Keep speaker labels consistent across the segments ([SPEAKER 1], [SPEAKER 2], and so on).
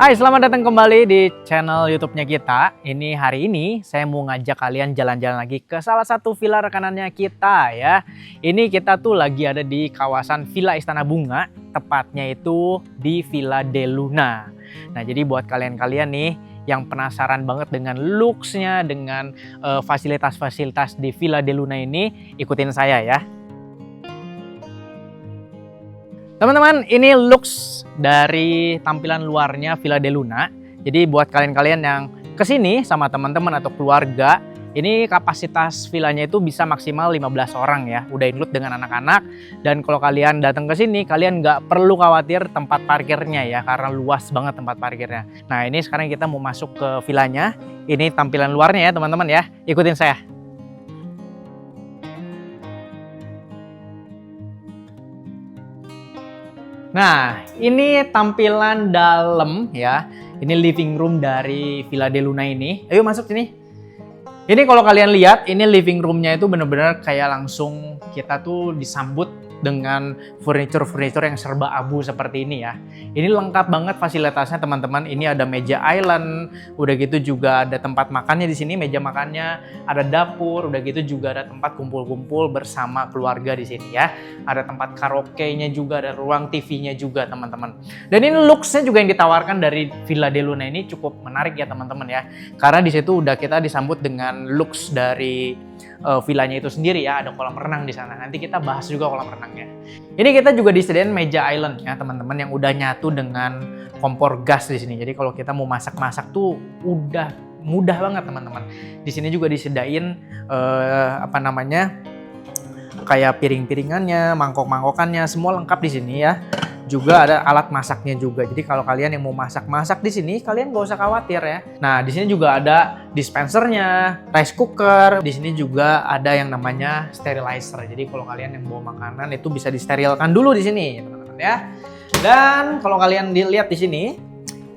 [SPEAKER 1] Hai, selamat datang kembali di channel YouTube-nya kita. Hari ini saya mau ngajak kalian jalan-jalan lagi ke salah satu villa rekanannya kita ya. Ini kita tuh lagi ada di kawasan Villa Istana Bunga, tepatnya itu di Villa De Luna. Nah, jadi buat kalian-kalian nih yang penasaran banget dengan looks-nya, dengan fasilitas-fasilitas di Villa De Luna ini, ikutin saya ya. Teman-teman, ini looks dari tampilan luarnya Villa De Luna. Jadi buat kalian-kalian yang kesini sama teman-teman atau keluarga, ini kapasitas villanya itu bisa maksimal 15 orang ya. Udah include dengan anak-anak. Dan kalau kalian datang ke sini, kalian nggak perlu khawatir tempat parkirnya ya, karena luas banget tempat parkirnya. Nah, ini sekarang kita mau masuk ke villanya. Ini tampilan luarnya ya teman-teman ya. Ikutin saya. Nah, ini tampilan dalam ya. Ini living room dari Villa De Luna ini. Ayo masuk sini. Ini kalau kalian lihat, ini living roomnya itu bener-bener kayak langsung kita tuh disambut dengan furniture-furniture yang serba abu seperti ini ya. Ini lengkap banget fasilitasnya teman-teman. Ini ada meja island, udah gitu juga ada tempat makannya di sini, meja makannya, ada dapur, udah gitu juga ada tempat kumpul-kumpul bersama keluarga di sini ya. Ada tempat karaoke-nya juga, ada ruang TV-nya juga teman-teman. Dan ini looks-nya juga yang ditawarkan dari Villa De Luna ini cukup menarik ya teman-teman ya. Karena di situ udah kita disambut dengan looks dari villanya itu sendiri ya, ada kolam renang di sana. Nanti kita bahas juga kolam renangnya. Ini kita juga disediain meja island ya teman-teman yang udah nyatu dengan kompor gas di sini. Jadi kalau kita mau masak-masak tuh udah mudah banget teman-teman. Di sini juga disediain kayak piring-piringannya, mangkok-mangkokannya, semua lengkap di sini ya. Juga ada alat masaknya juga. Jadi kalau kalian yang mau masak-masak di sini, kalian nggak usah khawatir ya. Nah, di sini juga ada dispensernya, rice cooker. Di sini juga ada yang namanya sterilizer. Jadi kalau kalian yang bawa makanan itu bisa disterilkan dulu di sini, teman-teman ya. Dan kalau kalian dilihat di sini,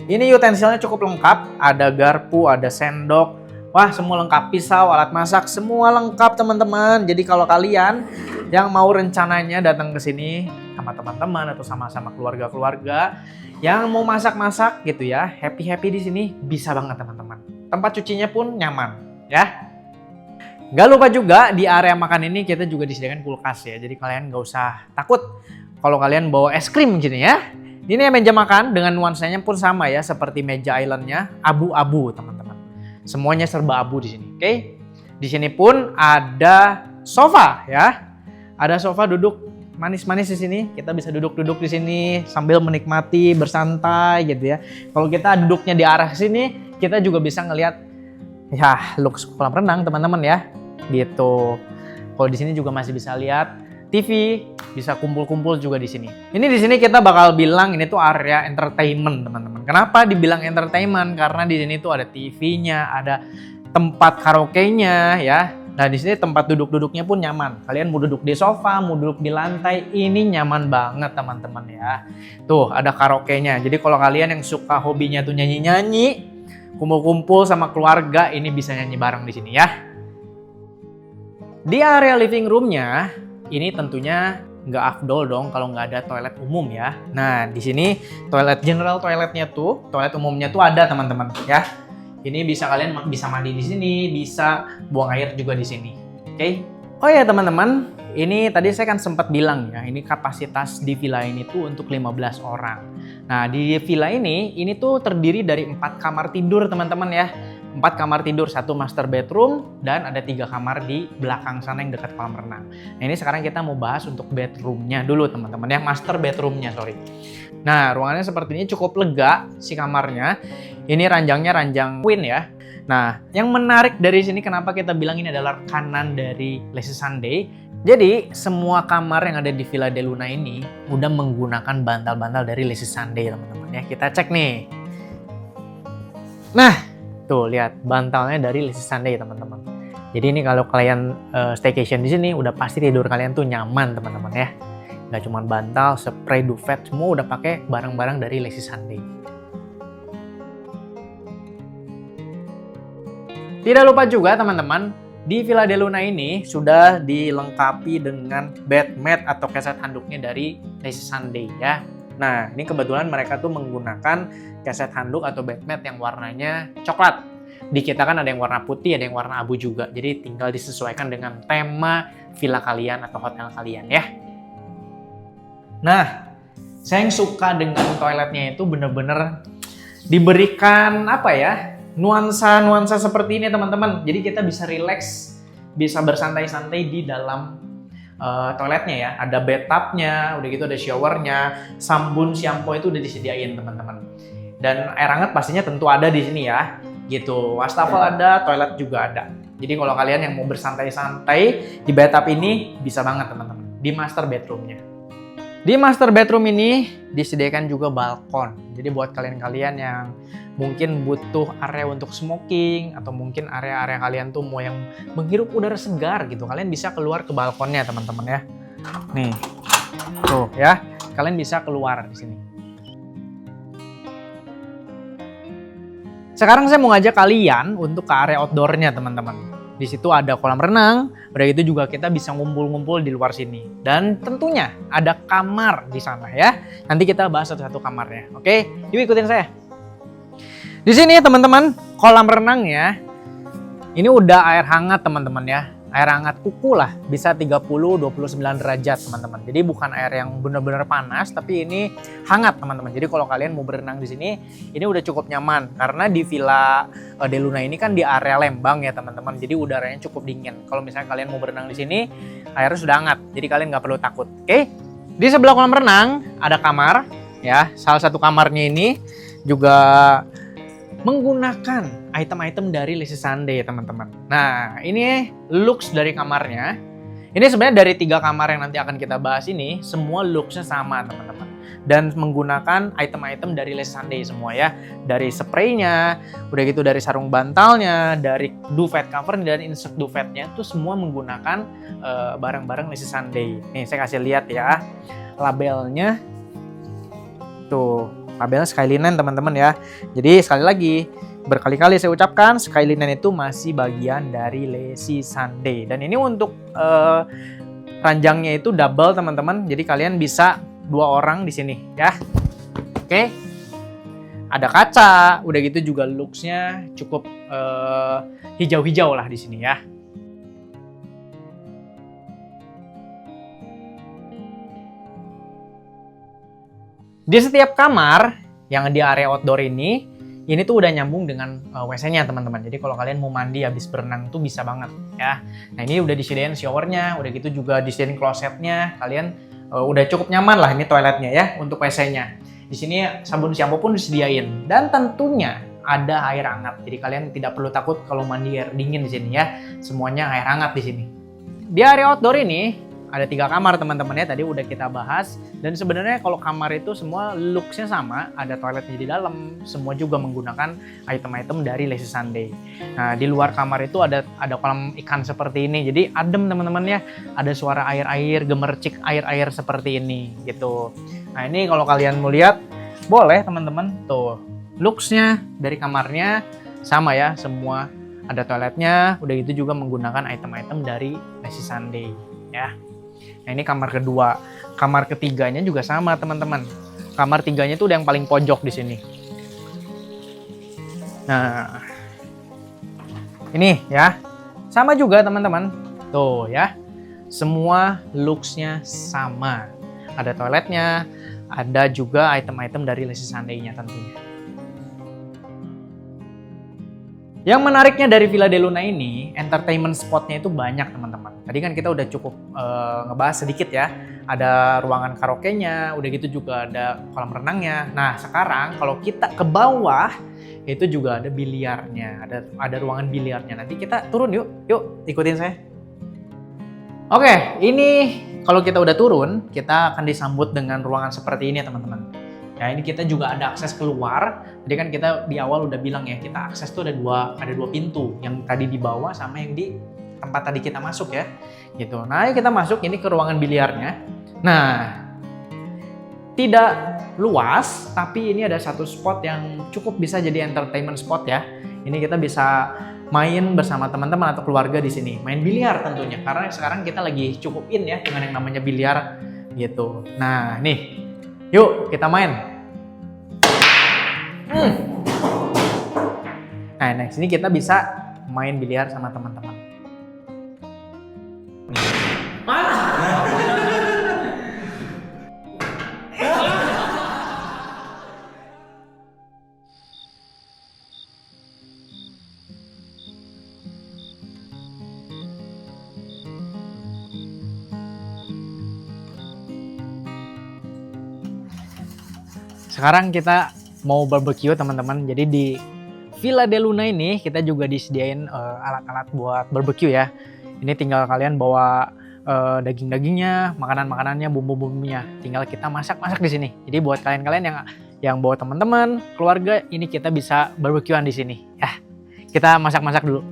[SPEAKER 1] ini utensilnya cukup lengkap. Ada garpu, ada sendok. Wah, semua lengkap. Pisau, alat masak, semua lengkap teman-teman. Jadi kalau kalian yang mau rencananya datang ke sini sama teman-teman atau sama-sama keluarga-keluarga yang mau masak-masak gitu ya, happy-happy di sini bisa banget teman-teman. Tempat cucinya pun nyaman ya. Gak lupa juga di area makan ini kita juga disediakan kulkas ya. Jadi kalian gak usah takut kalau kalian bawa es krim gini ya. Ini meja makan dengan nuansanya pun sama ya, seperti meja islandnya abu-abu teman-teman. Semuanya serba abu di sini. Oke? Di sini pun ada sofa ya. Ada sofa duduk manis-manis di sini. Kita bisa duduk-duduk di sini sambil menikmati, bersantai gitu ya. Kalau kita duduknya di arah sini, kita juga bisa ngelihat ya looks kolam renang teman-teman ya. Gitu. Kalau di sini juga masih bisa lihat TV, bisa kumpul-kumpul juga di sini. Ini di sini kita bakal bilang ini tuh area entertainment teman-teman. Kenapa dibilang entertainment? Karena di sini tuh ada TV-nya, ada tempat karaoke-nya ya. Nah, di sini tempat duduk-duduknya pun nyaman. Kalian mau duduk di sofa, mau duduk di lantai, ini nyaman banget teman-teman ya. Tuh, ada karaoke-nya. Jadi kalau kalian yang suka hobinya tuh nyanyi-nyanyi, kumpul-kumpul sama keluarga, ini bisa nyanyi bareng di sini ya. Di area living room-nya, ini tentunya nggak afdol dong kalau nggak ada toilet umum ya. Nah, di sini toilet general toiletnya tuh, toilet umumnya tuh ada teman-teman ya. Ini bisa kalian bisa mandi di sini, bisa buang air juga di sini. Oke? Oh ya teman-teman, ini tadi saya kan sempat bilang ya, ini kapasitas di villa ini tuh untuk 15 orang. Nah, di villa ini tuh terdiri dari 4 kamar tidur teman-teman ya. 4 kamar tidur, 1 master bedroom, dan ada 3 kamar di belakang sana yang dekat kolam renang. Nah, ini sekarang kita mau bahas untuk bedroomnya dulu teman-teman ya, master bedroomnya sorry. Nah, ruangannya seperti ini, cukup lega si kamarnya. Ini ranjangnya ranjang queen ya. Nah, yang menarik dari sini kenapa kita bilang ini adalah rekanan dari Lazy Sunday. Jadi, semua kamar yang ada di Villa De Luna ini udah menggunakan bantal-bantal dari Lazy Sunday teman-teman ya. Kita cek nih. Nah, tuh lihat bantalnya dari Lazy Sunday teman-teman. Jadi ini kalau kalian staycation di sini udah pasti tidur kalian tuh nyaman teman-teman ya. Nggak cuma bantal, spray, duvet, semua udah pakai barang-barang dari Lazy Sunday. Tidak lupa juga teman-teman, di Villa De Luna ini sudah dilengkapi dengan bed mat atau keset handuknya dari Lazy Sunday ya. Nah, ini kebetulan mereka tuh menggunakan keset handuk atau bedmat yang warnanya coklat. Di kita kan ada yang warna putih, ada yang warna abu juga. Jadi tinggal disesuaikan dengan tema villa kalian atau hotel kalian ya. Nah, saya yang suka dengan toiletnya itu bener-bener diberikan apa ya, nuansa-nuansa seperti ini teman-teman. Jadi kita bisa relax, bisa bersantai-santai di dalam toiletnya ya. Ada bathtubnya, udah gitu ada showernya, sabun, shampoo itu udah disediain teman-teman. Dan air hangat pastinya tentu ada di sini ya. Gitu, wastafel ada, toilet juga ada. Jadi kalau kalian yang mau bersantai-santai di bathtub ini bisa banget teman-teman. Di master bedroomnya. Di master bedroom ini disediakan juga balkon. Jadi buat kalian-kalian yang mungkin butuh area untuk smoking atau mungkin area-area kalian tuh mau yang menghirup udara segar gitu, kalian bisa keluar ke balkonnya teman-teman ya. Nih, tuh ya, kalian bisa keluar di sini. Sekarang saya mau ngajak kalian untuk ke area outdoornya teman-teman. Di situ ada kolam renang, udah gitu juga kita bisa ngumpul-ngumpul di luar sini. Dan tentunya ada kamar di sana ya. Nanti kita bahas satu-satu kamarnya, oke? Yuk ikutin saya. Di sini teman-teman, kolam renangnya ini udah air hangat teman-teman ya. Air hangat kuku lah, bisa 30-29 derajat teman-teman. Jadi bukan air yang benar-benar panas, tapi ini hangat teman-teman. Jadi kalau kalian mau berenang di sini, ini udah cukup nyaman. Karena di Villa De Luna ini kan di area Lembang ya teman-teman. Jadi udaranya cukup dingin. Kalau misalnya kalian mau berenang di sini, airnya sudah hangat. Jadi kalian nggak perlu takut, oke? Di sebelah kolam renang ada kamar ya. Salah satu kamarnya ini juga menggunakan item-item dari Lazy Sunday teman-teman. Nah, ini looks dari kamarnya. Ini sebenarnya dari 3 kamar yang nanti akan kita bahas ini, semua looksnya sama teman-teman. Dan menggunakan item-item dari Lazy Sunday semua ya. Dari spraynya, udah gitu dari sarung bantalnya, dari duvet cover dan insert duvetnya itu semua menggunakan barang-barang Lazy Sunday. Nih saya kasih lihat ya labelnya. Tuh. Labelnya Skylinen teman-teman ya. Jadi sekali lagi berkali-kali saya ucapkan Skylinen itu masih bagian dari Lazy Sunday. Dan ini untuk ranjangnya itu double teman-teman. Jadi kalian bisa 2 orang di sini ya. Oke. Ada kaca, udah gitu juga looksnya cukup hijau-hijau lah di sini ya. Di setiap kamar yang di area outdoor ini tuh udah nyambung dengan WC-nya teman-teman. Jadi kalau kalian mau mandi habis berenang tuh bisa banget ya. Nah ini udah disediain showernya, udah gitu juga disediain klosetnya. Kalian udah cukup nyaman lah ini toiletnya ya untuk WC-nya. Di sini sabun shampoo pun disediain dan tentunya ada air hangat. Jadi kalian tidak perlu takut kalau mandi air dingin di sini ya. Semuanya air hangat di sini. Di area outdoor ini ada 3 kamar teman-teman ya, tadi udah kita bahas. Dan sebenarnya kalau kamar itu semua looksnya sama, ada toiletnya di dalam, semua juga menggunakan item-item dari Lazy Sunday. Nah di luar kamar itu ada kolam ikan seperti ini, jadi adem teman-teman ya, ada suara air-air, gemercik air-air seperti ini gitu. Nah ini kalau kalian mau lihat, boleh teman-teman, tuh looksnya dari kamarnya sama ya, semua ada toiletnya, udah gitu juga menggunakan item-item dari Lazy Sunday ya. Nah ini kamar kedua, kamar ketiganya juga sama teman-teman. Kamar tiganya itu udah yang paling pojok di sini. Nah, ini ya, sama juga teman-teman. Tuh ya, semua looksnya sama. Ada toiletnya, ada juga item-item dari Lazy Sunday-nya tentunya. Yang menariknya dari Villa De Luna ini, entertainment spotnya itu banyak teman-teman. Tadi kan kita udah cukup ngebahas sedikit ya. Ada ruangan karaoke-nya, udah gitu juga ada kolam renangnya. Nah sekarang kalau kita ke bawah, itu juga ada biliarnya, ada ruangan biliarnya. Nanti kita turun yuk ikutin saya. Oke, ini kalau kita udah turun, kita akan disambut dengan ruangan seperti ini teman-teman. Ya ini kita juga ada akses keluar. Jadi kan kita di awal udah bilang ya, kita akses tuh ada dua pintu, yang tadi di bawah sama yang di tempat tadi kita masuk ya. Gitu. Nah, kita masuk ini ke ruangan biliarnya. Nah, tidak luas, tapi ini ada satu spot yang cukup bisa jadi entertainment spot ya. Ini kita bisa main bersama teman-teman atau keluarga di sini. Main biliar tentunya, karena sekarang kita lagi cukup in ya dengan yang namanya biliar gitu. Nah, nih Yuk, kita main. Nah, next ini kita bisa main biliar sama teman-teman. Sekarang kita mau barbecue teman-teman. Jadi di Villa De Luna ini kita juga disediain alat-alat buat barbecue ya. Ini tinggal kalian bawa daging-dagingnya, makanan-makanannya, bumbu-bumbunya. Tinggal kita masak-masak di sini. Jadi buat kalian-kalian yang bawa teman-teman, keluarga, ini kita bisa barbekyuan di sini. Ya, kita masak-masak dulu.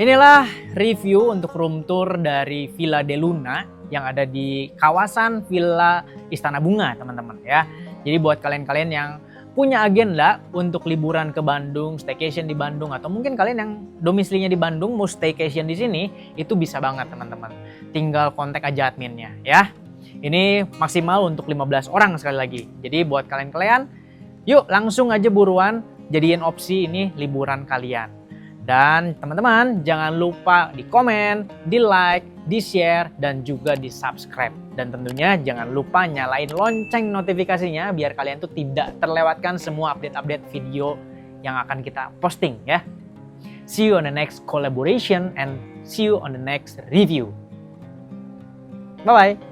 [SPEAKER 1] Inilah review untuk room tour dari Villa De Luna yang ada di kawasan Villa Istana Bunga, teman-teman ya. Jadi buat kalian-kalian yang punya agenda untuk liburan ke Bandung, staycation di Bandung, atau mungkin kalian yang domisilinya di Bandung mau staycation di sini, itu bisa banget teman-teman. Tinggal kontak aja adminnya ya. Ini maksimal untuk 15 orang sekali lagi. Jadi buat kalian-kalian, yuk langsung aja buruan jadiin opsi ini liburan kalian. Dan teman-teman jangan lupa di komen, di like, di share, dan juga di subscribe. Dan tentunya jangan lupa nyalain lonceng notifikasinya biar kalian tuh tidak terlewatkan semua update-update video yang akan kita posting ya. See you on the next collaboration and see you on the next review. Bye-bye.